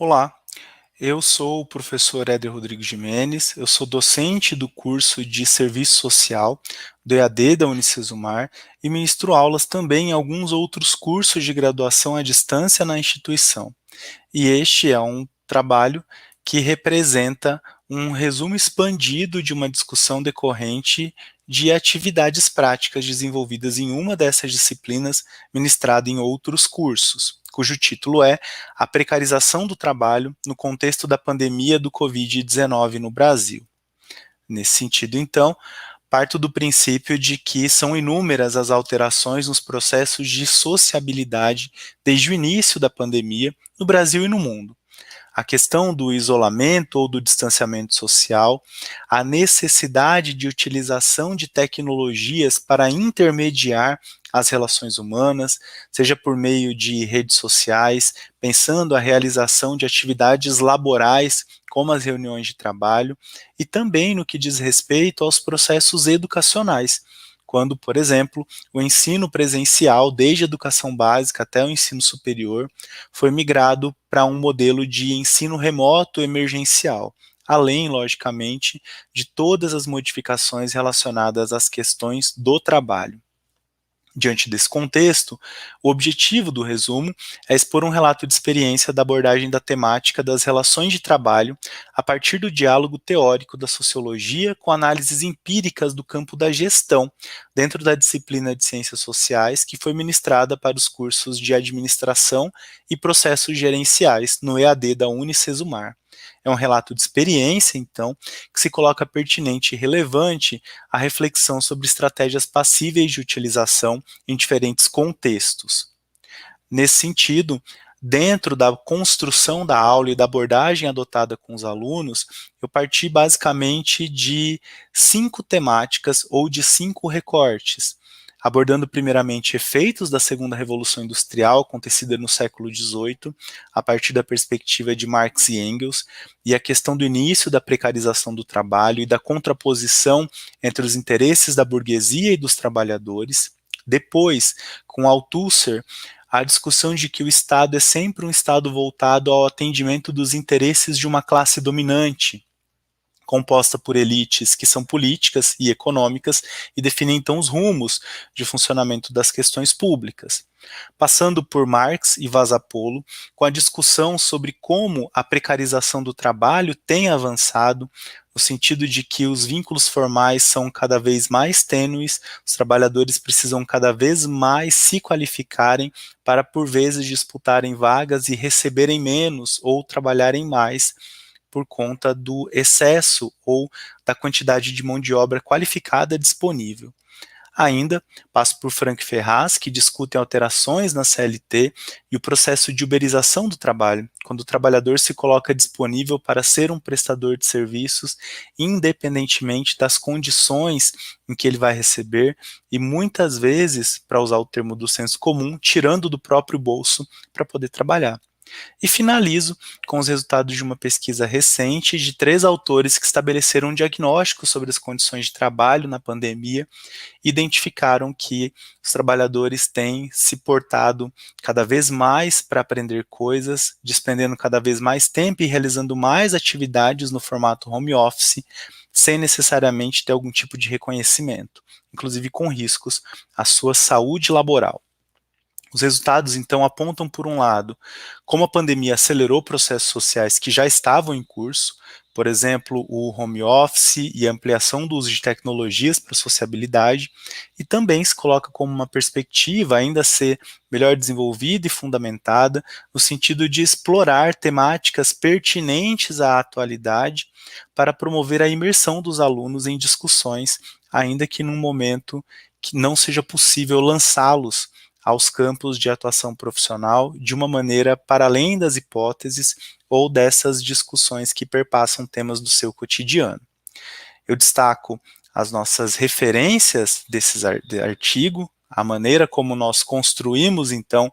Olá, eu sou o professor Éder Rodrigues Gimenez, eu sou docente do curso de Serviço Social do EAD da Unicesumar e ministro aulas também em alguns outros cursos de graduação à distância na instituição. E este é um trabalho que representa um resumo expandido de uma discussão decorrente de atividades práticas desenvolvidas em uma dessas disciplinas ministrada em outros cursos, cujo título é A Precarização do Trabalho no Contexto da Pandemia do Covid-19 no Brasil. Nesse sentido, então, parto do princípio de que são inúmeras as alterações nos processos de sociabilidade desde o início da pandemia no Brasil e no mundo. A questão do isolamento ou do distanciamento social, a necessidade de utilização de tecnologias para intermediar as relações humanas, seja por meio de redes sociais, pensando a realização de atividades laborais, como as reuniões de trabalho, e também no que diz respeito aos processos educacionais, quando, por exemplo, o ensino presencial, desde a educação básica até o ensino superior, foi migrado para um modelo de ensino remoto emergencial, além, logicamente, de todas as modificações relacionadas às questões do trabalho. Diante desse contexto, o objetivo do resumo é expor um relato de experiência da abordagem da temática das relações de trabalho a partir do diálogo teórico da sociologia com análises empíricas do campo da gestão, dentro da disciplina de ciências sociais que foi ministrada para os cursos de administração e processos gerenciais no EAD da Unicesumar. É um relato de experiência, então, que se coloca pertinente e relevante à reflexão sobre estratégias passíveis de utilização em diferentes contextos. Nesse sentido, dentro da construção da aula e da abordagem adotada com os alunos, eu parti basicamente de 5 temáticas ou de 5 recortes, abordando primeiramente efeitos da segunda revolução industrial acontecida no século XVIII, a partir da perspectiva de Marx e Engels, e a questão do início da precarização do trabalho e da contraposição entre os interesses da burguesia e dos trabalhadores. Depois, com Althusser, a discussão de que o Estado é sempre um Estado voltado ao atendimento dos interesses de uma classe dominante, composta por elites que são políticas e econômicas e definem então os rumos de funcionamento das questões públicas. Passando por Marx e Vasapolo, com a discussão sobre como a precarização do trabalho tem avançado, no sentido de que os vínculos formais são cada vez mais tênues, os trabalhadores precisam cada vez mais se qualificarem para, por vezes, disputarem vagas e receberem menos ou trabalharem mais, por conta do excesso ou da quantidade de mão de obra qualificada disponível. Ainda, passo por Frank Ferraz, que discutem alterações na CLT e o processo de uberização do trabalho, quando o trabalhador se coloca disponível para ser um prestador de serviços, independentemente das condições em que ele vai receber, e muitas vezes, para usar o termo do senso comum, tirando do próprio bolso para poder trabalhar. E finalizo com os resultados de uma pesquisa recente de 3 autores que estabeleceram um diagnóstico sobre as condições de trabalho na pandemia e identificaram que os trabalhadores têm se portado cada vez mais para aprender coisas, despendendo cada vez mais tempo e realizando mais atividades no formato home office, sem necessariamente ter algum tipo de reconhecimento, inclusive com riscos à sua saúde laboral. Os resultados, então, apontam, por um lado, como a pandemia acelerou processos sociais que já estavam em curso, por exemplo, o home office e a ampliação do uso de tecnologias para sociabilidade, e também se coloca como uma perspectiva ainda a ser melhor desenvolvida e fundamentada, no sentido de explorar temáticas pertinentes à atualidade para promover a imersão dos alunos em discussões, ainda que num momento que não seja possível lançá-los aos campos de atuação profissional de uma maneira para além das hipóteses ou dessas discussões que perpassam temas do seu cotidiano. Eu destaco as nossas referências desse artigo, a maneira como nós construímos, então,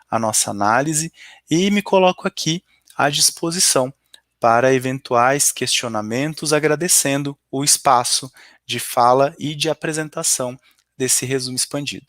a nossa análise, e me coloco aqui à disposição para eventuais questionamentos, agradecendo o espaço de fala e de apresentação desse resumo expandido.